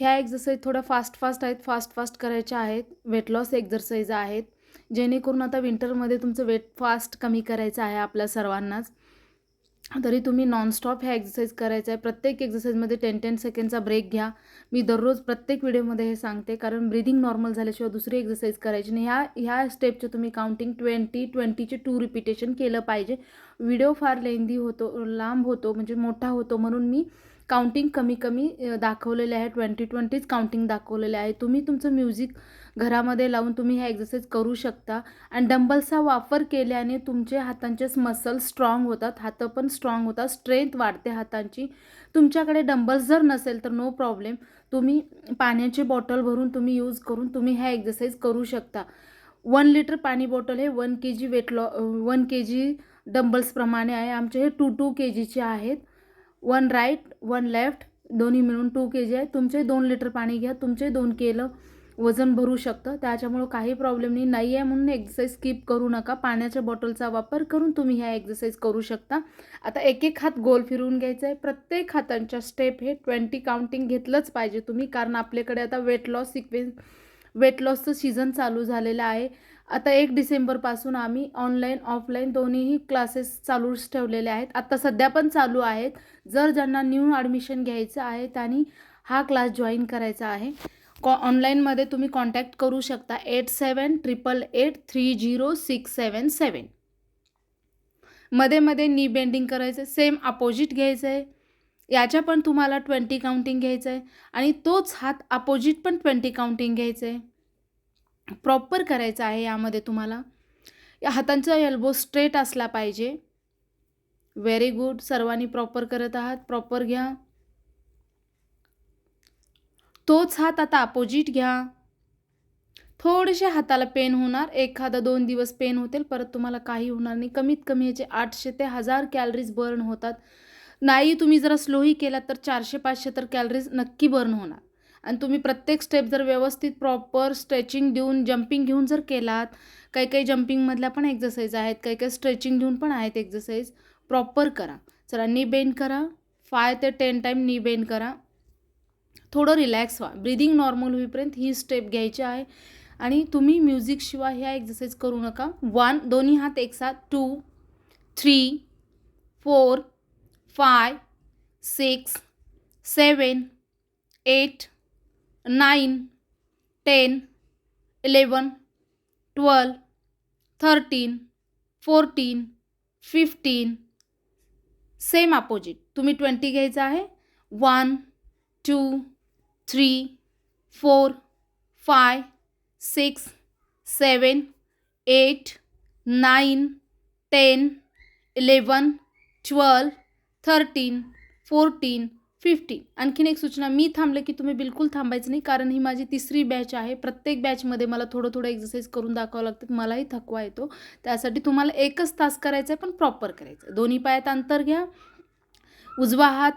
ह्या एक्सरसाइज थोड्या फास्ट आहेत, फास्ट करायच्या आहेत. वेट लॉस एक्सरसाइज आहेत, जेणेकरून आता विंटरमध्ये तुमचं वेट फास्ट कमी करायचं आहे आपल्या सर्वांनाच. तरी तुम्ही नॉनस्टॉप ह्या एक्सरसाइज करायचा आहे. प्रत्येक एक्सरसाइजमध्ये 10-10 सेकंडचा ब्रेक घ्या. मी दररोज प्रत्येक व्हिडिओमध्ये हे सांगते, कारण ब्रीदिंग नॉर्मल झाल्याशिवाय दुसरी एक्सरसाइज करायची नाही. ह्या स्टेपचे तुम्ही काउंटिंग 20-20चे 2 रिपिटेशन केलं पाहिजे. व्हिडिओ फार लेंदी होतो, लांब होतो, म्हणजे मोठा होतो, म्हणून मी काउंटिंग कमी दाखवलेले आहे. 20-20च काउंटिंग दाखवलेले आहे. तुम्ही तुमचं म्युझिक घरामध्ये लावून तुम्ही ह्या एक्सरसाइज करू शकता. आणि डंबल्सचा वापर केल्याने तुमचे हातांचे मसल्स स्ट्रॉंग होतात, हातं पण स्ट्रॉंग होतात, स्ट्रेंथ वाढते हातांची. तुमच्याकडे डंबल्स जर नसेल तर नो प्रॉब्लेम, तुम्ही पाण्याची बॉटल भरून तुम्ही यूज करून तुम्ही ह्या एक्सरसाइज करू शकता. 1 लिटर पाणी बॉटल हे 1 kg 1 kg डंबल्सप्रमाणे आहे. आमचे हे 2 kgचे आहेत. 1 राईट 1 लेफ्ट दोन्ही मिळून 2 kg आहे. तुमचे 2 लिटर पाणी घ्या, तुमचे 2 kg वजन भरू शकतं. त्याच्यामुळं काही प्रॉब्लेम नाही आहे, म्हणून एक्सरसाइज स्किप करू नका. पाण्याच्या बॉटलचा वापर करून तुम्ही ह्या एक्सरसाइज करू शकता. आता एक हात गोल फिरवून घ्यायचा आहे. प्रत्येक हातांच्या स्टेप हे 20 काउंटिंग घेतलंच पाहिजे तुम्ही, कारण आपल्याकडे आता वेट लॉसचं सीझन चालू झालेलं आहे. आता 1 डिसेंबरपासून आम्ही ऑनलाईन ऑफलाईन दोन्हीही क्लासेस चालूच ठेवलेले आहेत. आता सध्या पण चालू आहेत. जर ज्यांना न्यू ॲडमिशन घ्यायचं आहे त्यांनी हा क्लास जॉईन करायचा आहे. ऑनलाईनमध्ये तुम्ही कॉन्टॅक्ट करू शकता 8788830677. मध्ये नी बेंडिंग करायचं, सेम अपोजिट घ्यायचं आहे. याच्या पण तुम्हाला 20 काउंटिंग घ्यायचं आहे आणि तोच हात अपोजिट पण 20 काउंटिंग घ्यायचं आहे. प्रॉपर करायचं आहे यामध्ये तुम्हाला. या हातांचा एल्बो स्ट्रेट असला पाहिजे. व्हेरी गुड, सर्वांनी प्रॉपर करत आहात. प्रॉपर घ्या. तोच हात आता अपोजिट घ्या. थोडेसे हाताला पेन होणार, एखादा 2 दिवस पेन होतील, परत तुम्हाला काही होणार नाही. कमीत कमी याचे 800 ते 1000 कॅलरीज बर्न होतात. नाही तुम्ही जरा स्लोही केला तर 400-500 तर कॅलरीज नक्की बर्न होणार. आणि तुम्ही प्रत्येक स्टेप जर व्यवस्थित प्रॉपर स्ट्रेचिंग देऊन जंपिंग घेऊन जर केलात, काही जंपिंगमधल्या पण एक्सरसाइज आहेत, काही स्ट्रेचिंग देऊन पण आहेत एक्सरसाइज, प्रॉपर करा. चला, नी बेंड करा. 5 ते 10 टाईम नी बेंड करा. थोडं रिलॅक्स व्हा. ब्रीदिंग नॉर्मल होईपर्यंत ही स्टेप घ्यायची आहे. आणि तुम्ही म्युझिकशिवाय ह्या एक्सरसाइज करू नका. 1 दोन्ही हात एकसाथ, 2 3 4 5 6 7 8 9 10 11 12 13 14 15. सेम अपोजिट तुम्ही 20 घ्यायचं आहे. 1 2 3 4 5 6 7 8 9 10 11 12 13 14 15. आणखीन एक सूचना, मी थांबले की तुम्ही बिलकुल थांबायचं नाही, कारण ही माझी 3री बॅच आहे. प्रत्येक बॅचमध्ये मला थोडं एक्सरसाइज करून दाखवावं लागतं, मलाही थकवा येतो. त्यासाठी तुम्हाला 1च तास करायचं आहे, पण प्रॉपर करायचं आहे. दोन्ही पायात अंतर घ्या. उजवा हात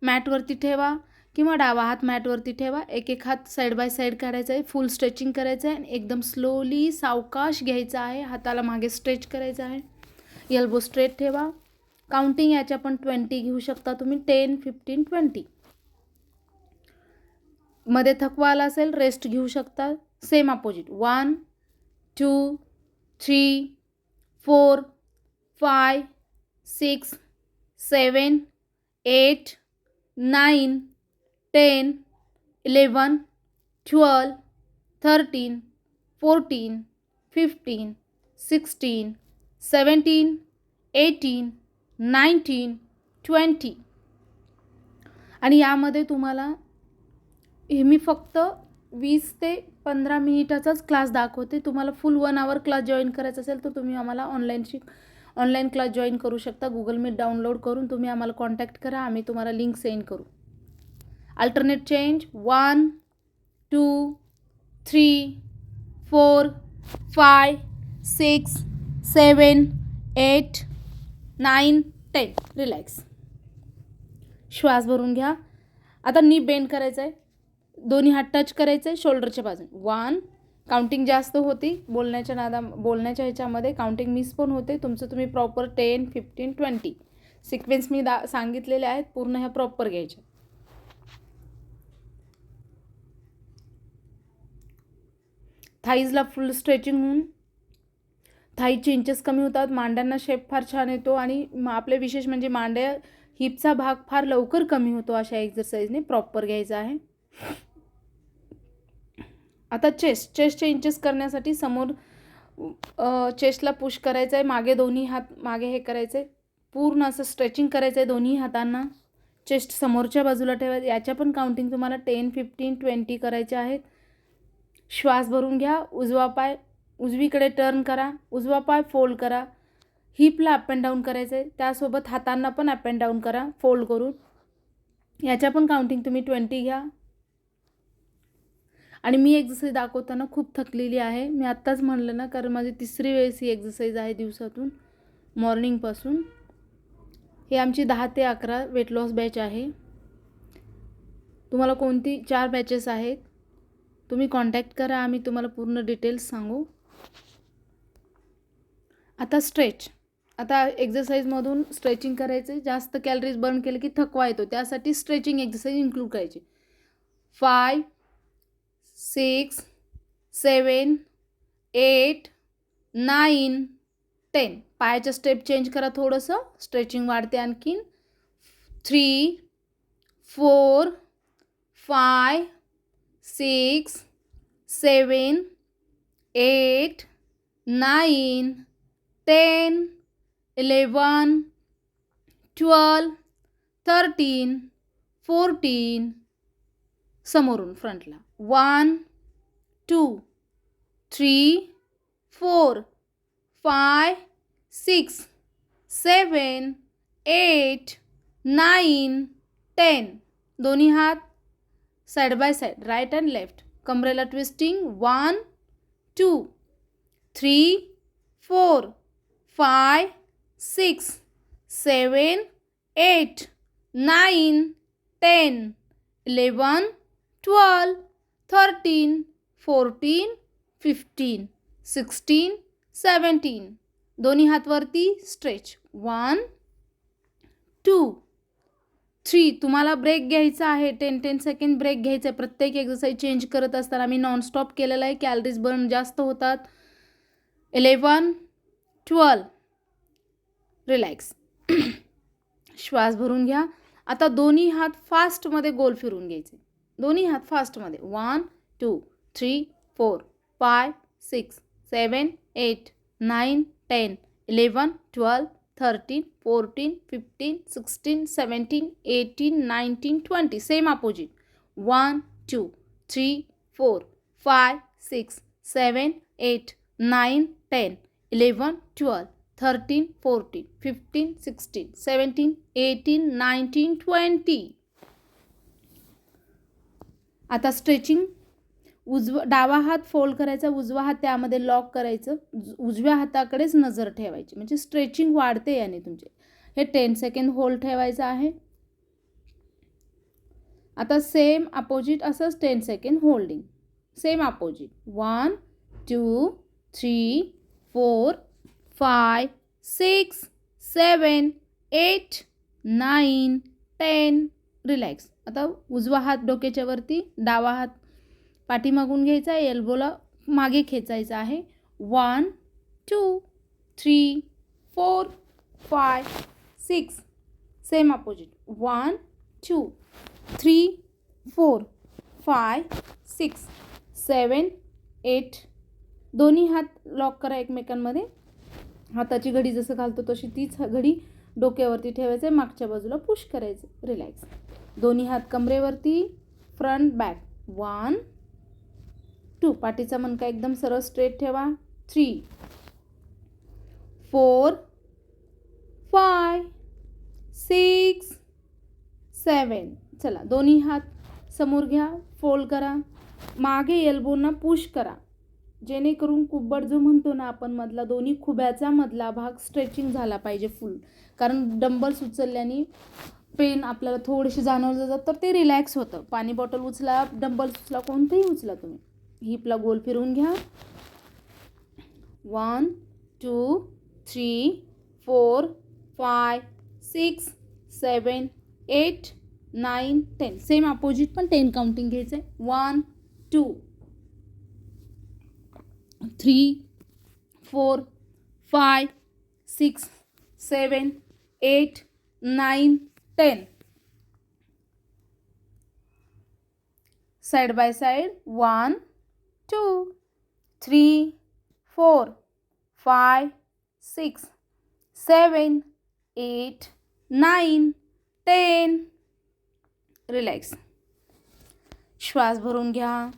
मॅटवरती ठेवा किंवा डावा हात मॅटवरती ठेवा. एक हात साईड बाय साईड काढायचा आहे. फुल स्ट्रेचिंग करायचं आहे आणि एकदम स्लोली सावकाश घ्यायचं आहे. हाताला मागे स्ट्रेच करायचं आहे. एल्बो स्ट्रेट ठेवा. काउंटिंग याच्या पण 20 घेऊ शकता तुम्ही. 10 15 20. मध्ये थकवा आला असेल रेस्ट घेऊ शकता. Same opposite 1 2 3 4 5 6 7 8 9 10 11 12 13 14 15 16 17 18 19 20. आणि यामध्ये तुम्हाला हे मी फक्त 20 ते 15 मिनिटाचाच क्लास दाखवते. तुम्हाला फुल 1 आवर क्लास जॉईन करायचा असेल तर तुम्ही आम्हाला ऑनलाईन क्लास जॉईन करू शकता. गुगल मीट डाउनलोड करून तुम्ही आम्हाला कॉन्टॅक्ट करा. आम्ही तुम्हाला लिंक सेंड करू. Alternate change 1 2 3 4 5 6 7 8 9 10. रिलॅक्स. श्वास भरून घ्या. आता नी बेंड करायचं आहे. दोन्ही हात टच करायचं आहे शोल्डरच्या बाजूने. 1 काउंटिंग जास्त होती, बोलण्याच्या ह्याच्यामध्ये काउंटिंग मिस पण होते. तुमचं तुम्ही प्रॉपर 10 15 20 सिक्वेन्स मी सांगितलेले आहेत, पूर्ण ह्या प्रॉपर घ्यायच्या. थाईजला फुल स्ट्रेचिंग होऊन थाईचे इंचेस कमी होतात, मांड्यांना शेप फार छान येतो आणि आपले विशेष म्हणजे मांड्या हिपचा भाग फार लवकर कमी होतो. अशा एक्सरसाइजने प्रॉपर घ्यायचा आहे. आता चेस्टचे इंचेस करण्यासाठी समोर चेस्टला पुश करायचं आहे, मागे दोन्ही हात मागे हे करायचं आहे, पूर्ण असं स्ट्रेचिंग करायचं आहे दोन्ही हातांना. चेस्ट समोरच्या बाजूला ठेवायचं. याच्या पण काउंटिंग तुम्हाला 10, 15, 20 करायचे आहेत. श्वास भरून घ्या. उजवा पाय उजवीकडे टर्न करा, उजवा पाय फोल्ड करा, हिपला अप अँड डाऊन करायचं आहे, त्यासोबत हातांना पण अप अँड डाऊन करा फोल्ड करून. याच्या पण काउंटिंग तुम्ही 20 घ्या. आणि मी एक्सरसाइज दाखवताना खूप थकलेली आहे. मी आत्ताच म्हणलं ना, कारण माझी तिसरी वेळेस ही एक्सरसाइज आहे दिवसातून मॉर्निंगपासून. हे आमची 10 ते 11 वेट लॉस बॅच आहे. तुम्हाला कोणती 4 बॅचेस आहेत, तुम्ही कॉन्टॅक्ट करा, आम्ही तुम्हाला पूर्ण डिटेल्स सांगू. आता स्ट्रेच. आता एक्सरसाइजमधून स्ट्रेचिंग करायचे. जास्त कॅलरीज बर्न केले की थकवा येतो, त्यासाठी स्ट्रेचिंग एक्सरसाइज इन्क्लूड करायची. 5, 6, 7, 8, 9, 10. पायाच्या स्टेप चेंज करा थोडंसं, स्ट्रेचिंग वाढते आणखीन. 3, 4, 5, 6, 7, 8, 9, 10, 11, 12, 13, 14. समोरून फ्रंटला 1, 2, 3, 4, 5, 6, 7, 8, 9, 10. दोन्ही हात side by side, right and left. कमरेला ट्विस्टिंग. 1, 2, 3, 4, 5, 6, 7, 8, 9, 10, 11, 12, 13, 14, 15, 16, 17. दोन्ही हात वरती स्ट्रेच. 1, 2, 3. तुम्हाला ब्रेक घ्यायचा आहे, 10 सेकंड ब्रेक घ्यायचा आहे प्रत्येक एक्सरसाइज चेंज करत असताना. आम्ही नॉनस्टॉप केलेला आहे, कॅलरीज बर्न जास्त होतात. 11, 12. रिलॅक्स. श्वास भरून घ्या. आता दोन्ही हात फास्टमध्ये गोल फिरून घ्यायचे. दोन्ही हात फास्टमध्ये. 1, 2, 3, 4, 5, 6, 7, 8, 9, 10, 11, 12, 13, 14, 15, 16, 17, 18, 19, 20. Same opposite. 1, 2, 3, 4, 5, 6, 7, 8, 9, 10, 11, 12, 13, 14, 15, 16, 17, 18, 19, 20. आता स्ट्रेचिंग. डावा हात फोल्ड करायचा, उजवा हात त्यामध्ये लॉक करायचं, उजव्या हाताकडेच नजर ठेवायची, म्हणजे स्ट्रेचिंग वाढते याने तुमचे. हे 10 सेकंड होल्ड ठेवायचं आहे. आता सेम अपोजिट असंच 10 second holding. Same opposite. 1, 2, 3, 4, 5, 6, 7, 8, 9, 10. Relax. आता उजवा हात डोक्याच्या वरती, डावा हात पाठीमागून घ्यायचा, एल्बोला मागे खेचायचा आहे. 1, 2, 3, 4, 5, 6. Same opposite. 1, 2, 3, 4, 5, 6, 7, 8. दोन्ही हात लॉक करा एकमेकांमध्ये. हाताची घडी जसं घालतो तशी तीच घडी डोक्यावरती ठेवायचं आहे, मागच्या बाजूला पुश करायचं. रिलॅक्स. दोन्ही हात कमरेवरती, फ्रंट बॅक. 1, 2. पाठीचा मणका एकदम सरळ स्ट्रेट ठेवा. 3, 4, 5, 6, 7. चला, दोन्ही हात समोर घ्या, फोल्ड करा, मागे एल्बोना पुश करा, जेणेकरून कुब्बड जो म्हणतो ना आपण मधला, दोन्ही खुब्याचा मधला भाग स्ट्रेचिंग झाला पाहिजे फुल. कारण डंबल्स उचलल्याने पेन आपल्याला थोडीशी जाणवलं जातं, तर ते रिलॅक्स होतं. पाणी बॉटल उचला, डंबल्स उचला, कोणतेही उचला तुम्ही. हिपला गोल फिरवून घ्या. 1, 2, 3, 4, 5, 6, 7, 8, 9, 10. सेम अपोजिट पण 10 काउंटिंग घ्यायचं आहे. 1, 2. 3 4 5 6 7 8 9 10. Side by side. 1 2 3 4 5 6 7 8 9 10. रिलॅक्स. श्वास भरून घ्या.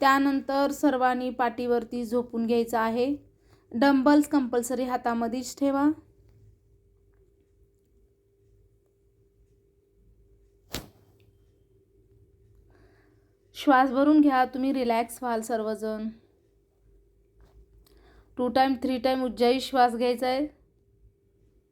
त्यानंतर सर्वांनी पाठीवरती झोपून घ्यायचं आहे. डंबल्स कंपल्सरी हातामध्येच ठेवा. श्वास भरून घ्या. तुम्ही रिलॅक्स व्हाल सर्वजण. 2 टाइम 3 टाइम उज्जाई श्वास घ्यायचा आहे.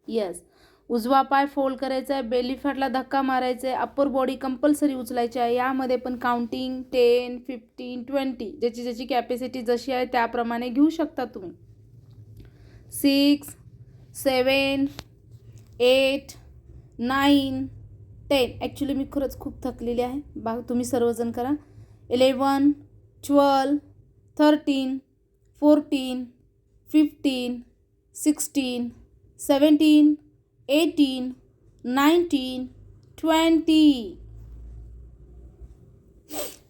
यस. उजवा पाय फोल्ड करायचा आहे. बेली फॅटला धक्का मारायचा आहे. अप्पर बॉडी कंपल्सरी उचलायची आहे. यामध्ये पण काउंटिंग 10 15 20 ज्याची ज्याची कॅपॅसिटी जशी आहे त्याप्रमाणे घेऊ शकता तुम्ही. 6 7 8 9 10. ॲक्च्युली मी खरंच खूप थकलेली आहे. तुम्ही सर्वजण करा. 11 12 13 14 15 16 17 18 19 20.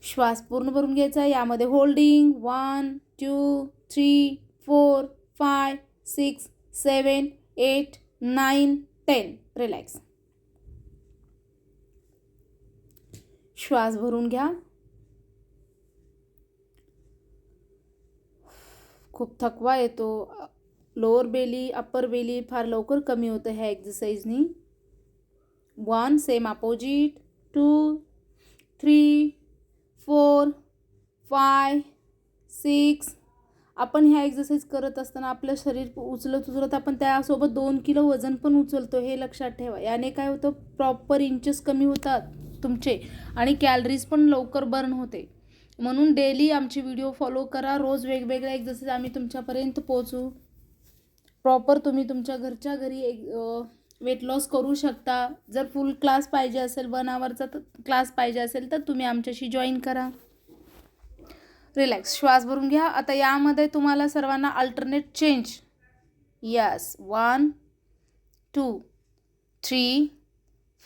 श्वास पूर्ण भरून घ्यायचा. यामध्ये होल्डिंग 1 2 3 4 5 6 7 8 9 10. रिलॅक्स. श्वास भरून घ्या. खूप थकवा येतो. लोअर बेली अप्पर बेली फार लवकर कमी होतं ह्या एक्सरसाइजनी. 1 सेम अपोजिट. 2 3 4 5 6. आपण ह्या एक्सरसाइज करत असताना आपलं शरीर उचलत आपण त्यासोबत 2 किलो वजन पण उचलतो, हे लक्षात ठेवा. याने काय होतं, प्रॉपर इंचेस कमी होतात तुमचे आणि कॅलरीज पण लवकर बर्न होते. म्हणून डेली आमची व्हिडिओ फॉलो करा. रोज वेगवेगळ्या एक्सरसाइज आम्ही तुमच्यापर्यंत पोहोचू. प्रॉपर तुम्ही तुमच्या घरच्या घरी वेट लॉस करू शकता. जर फुल क्लास पाहिजे असेल, 1 आवरचा क्लास पाहिजे असेल तर तुम्ही आमच्याशी जॉईन करा. रिलॅक्स. श्वास भरून घ्या. आता यामध्ये तुम्हाला सर्वांना अल्टरनेट चेंज. यस. 1 2 3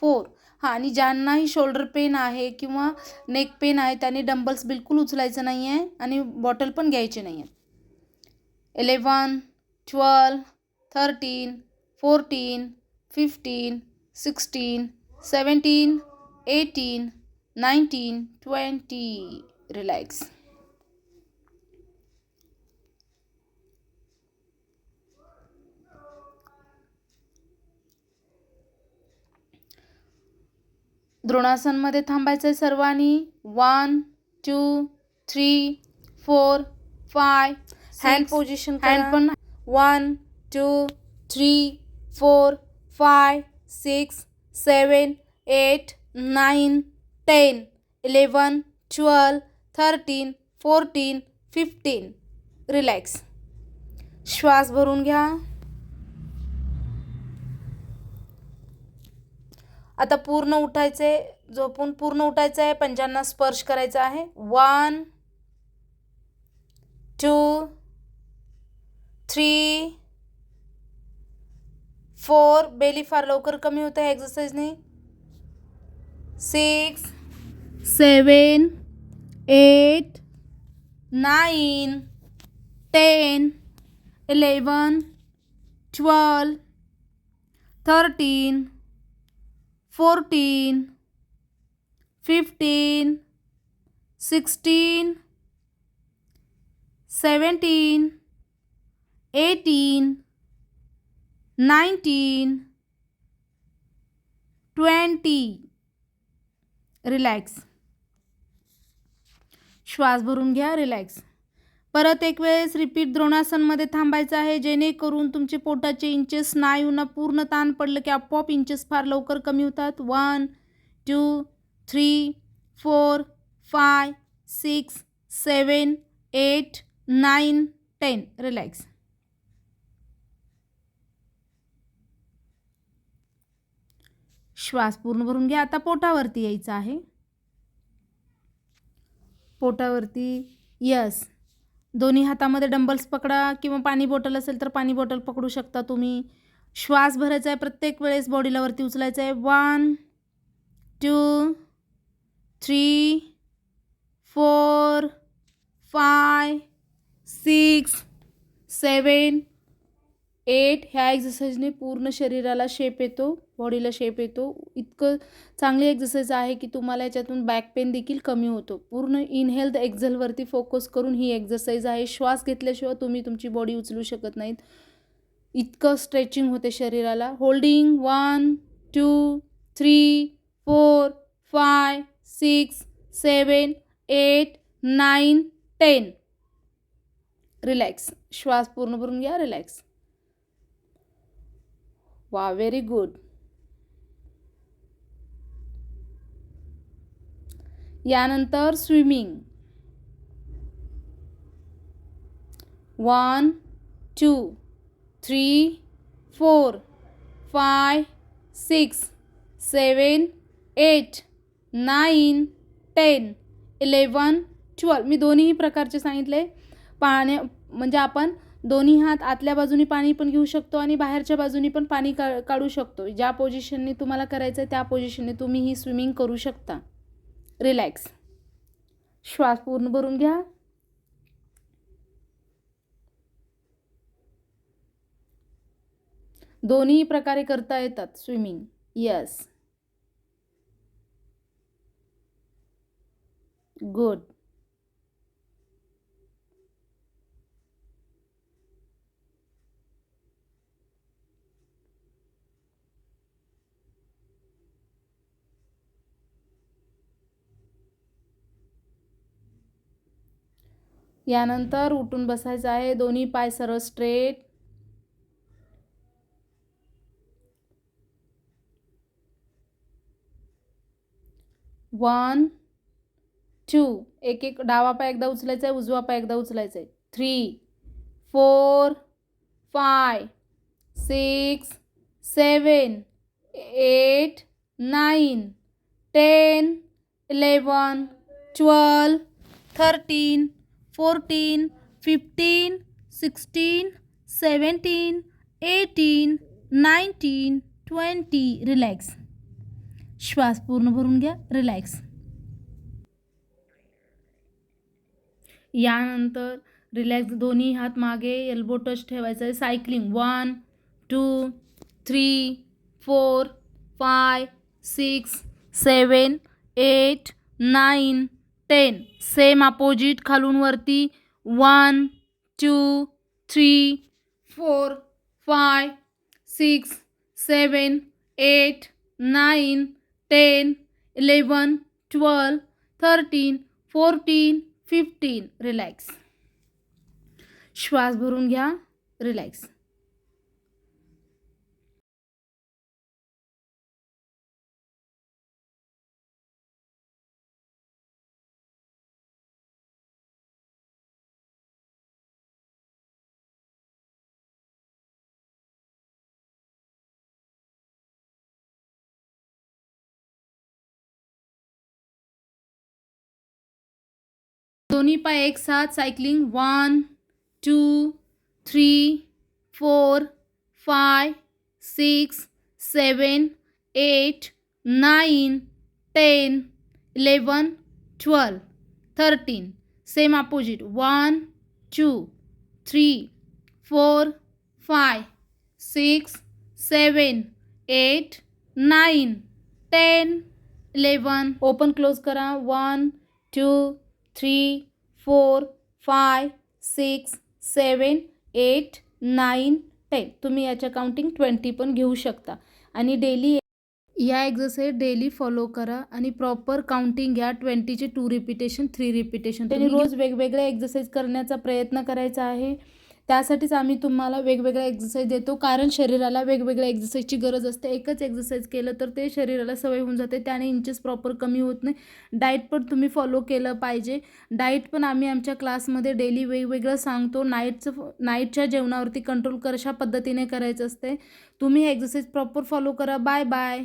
4. हां, आणि ज्यांनाही शोल्डर पेन आहे किंवा नेक पेन आहे त्यांनी डंबल्स बिलकुल उचलायचं नाही आहे आणि बॉटल पण घ्यायची नाही आहे. 11 12 13 14 15 16 17 18 19 20. रिलॅक्स. द्रोणासनमध्ये थांबायचं आहे सर्वांनी. 1 2 3 4 5. Hand position. हँड पण 1 2 3 4 5 6 7 8 9 10 11 12 13 14 15. रिलॅक्स. श्वास भरून घ्या. आता पूर्ण उठायचे. झोपून पूर्ण उठायचं आहे. पंजांना स्पर्श करायचा आहे. 1 2 3 4. बेली फार लवकर कमी होतं ह्या एक्सरसाइजने. 6 7 8 9 10 11 12 13 14 15 16 17 18 19 20. रिलॅक्स. श्वास भरून घ्या. रिलॅक्स. परत एक वेळेस रिपीट द्रोणासनमध्ये थांबायचं आहे, जेणेकरून तुमचे पोटाचे इंचेस स्नायूंना पूर्ण ताण पडलं की आपोआप इंचेस फार लवकर कमी होतात. 1 2 3 4 5 6 7 8 9 10. रिलॅक्स. श्वास पूर्ण भरून घ्या. आता पोटावरती यायचं आहे. पोटावरती. यस. दोन्ही हातामध्ये डंबल्स पकडा किंवा पाणी बॉटल असेल तर पाणी बॉटल पकडू शकता तुम्ही. श्वास भरायचा आहे, प्रत्येक वेळेस बॉडीला वरती उचलायचं आहे. 1 2 3 4 5 6 7 8. ह्या एक्सरसाइजने पूर्ण शरीराला शेप येतो, बॉडीला शेप येतो. इतकं चांगली एक्सरसाइज आहे की तुम्हाला याच्यातून बॅक पेन देखील कमी होतो. पूर्ण इनहेल द एक्झेलवरती फोकस करून ही एक्सरसाइज आहे. श्वास घेतल्याशिवाय तुम्ही तुमची बॉडी उचलू शकत नाहीत. इतकं स्ट्रेचिंग होते शरीराला. होल्डिंग 1 2 3 4 5 6 7 8 9 10. रिलॅक्स. श्वास पूर्ण भरून घ्या. रिलॅक्स. वा, व्हेरी गुड. यानंतर स्विमिंग. 1 2 3 4 5 6 7 8 9 10 11 12. मी दोन्ही प्रकारचे सांगितले. पाण्या म्हणजे आपण दोन्ही हात आतल्या बाजूनी पाणी पण घेऊ शकतो आणि बाहेरच्या बाजूनी पण पाणी काढू शकतो. ज्या पोझिशनने तुम्हाला करायचं आहे त्या पोझिशनने तुम्ही ही स्विमिंग करू शकता. रिलॅक्स. श्वास पूर्ण भरून घ्या. दोन्ही प्रकारे करता येतात स्विमिंग. Yes, good. यानंतर उठून बसायचं आहे. दोन्ही पाय सरळ स्ट्रेट. 1 2. एक एक डावा पाय एकदा उचलायचा आहे, उजवा पाय एकदा उचलायचा आहे. 3 4 5 6 7 8 9 10 11 12 13 14 15 16 17 18 19 20. रिलॅक्स. श्वास पूर्ण भरून घ्या. रिलॅक्स. यानंतर रिलॅक्स. दोन्ही हात मागे, एल्बो टच ठेवायचं आहे. सायकलिंग. 1 2 3 4 5 6 7 8 9 10. सेम अपोजिट खालून वरती. 1 2 3 4 5 6 7 8 9 10 11 12 13 14 15. रिलॅक्स. श्वास भरून घ्या. रिलॅक्स. दोन्ही पाय एक साथ. Cycling. 1 2 3 4 5 6 7 8 9 10 11 12 13. Same opposite. 1 2 3 4 5 6 7 8 9 10 11. Open close करा. 1 2 3 4 5 6 7 8 9 10. तुम्ही याच्या काउंटिंग 20 पण घेऊ शकता. आणि डेली या एक्सरसाइज डेली फॉलो करा आणि प्रॉपर काउंटिंग घ्या. 20चे 2 रिपिटेशन 3 रिपिटेशन. त्यांनी रोज वेगवेगळ्या एक्सरसाइज करण्याचा प्रयत्न करायचा आहे. त्यासाठीच आम्ही तुम्हाला वेगवेगळ्या एक्सरसाइज देतो, कारण शरीराला वेगवेगळ्या एक्सरसाइजची गरज असते. एकच एक्सरसाइज केलं तर ते शरीराला सवय होऊन जाते, त्याने इंचेस प्रॉपर कमी होत नाही. डाएट पण तुम्ही फॉलो केलं पाहिजे. डाएट पण आम्ही आमच्या क्लासमध्ये डेली वेगवेगळं सांगतो. नाईटच्या जेवणावरती कंट्रोल कशा पद्धतीने करायचं असते. तुम्ही एक्सरसाइज प्रॉपर फॉलो करा. Bye bye.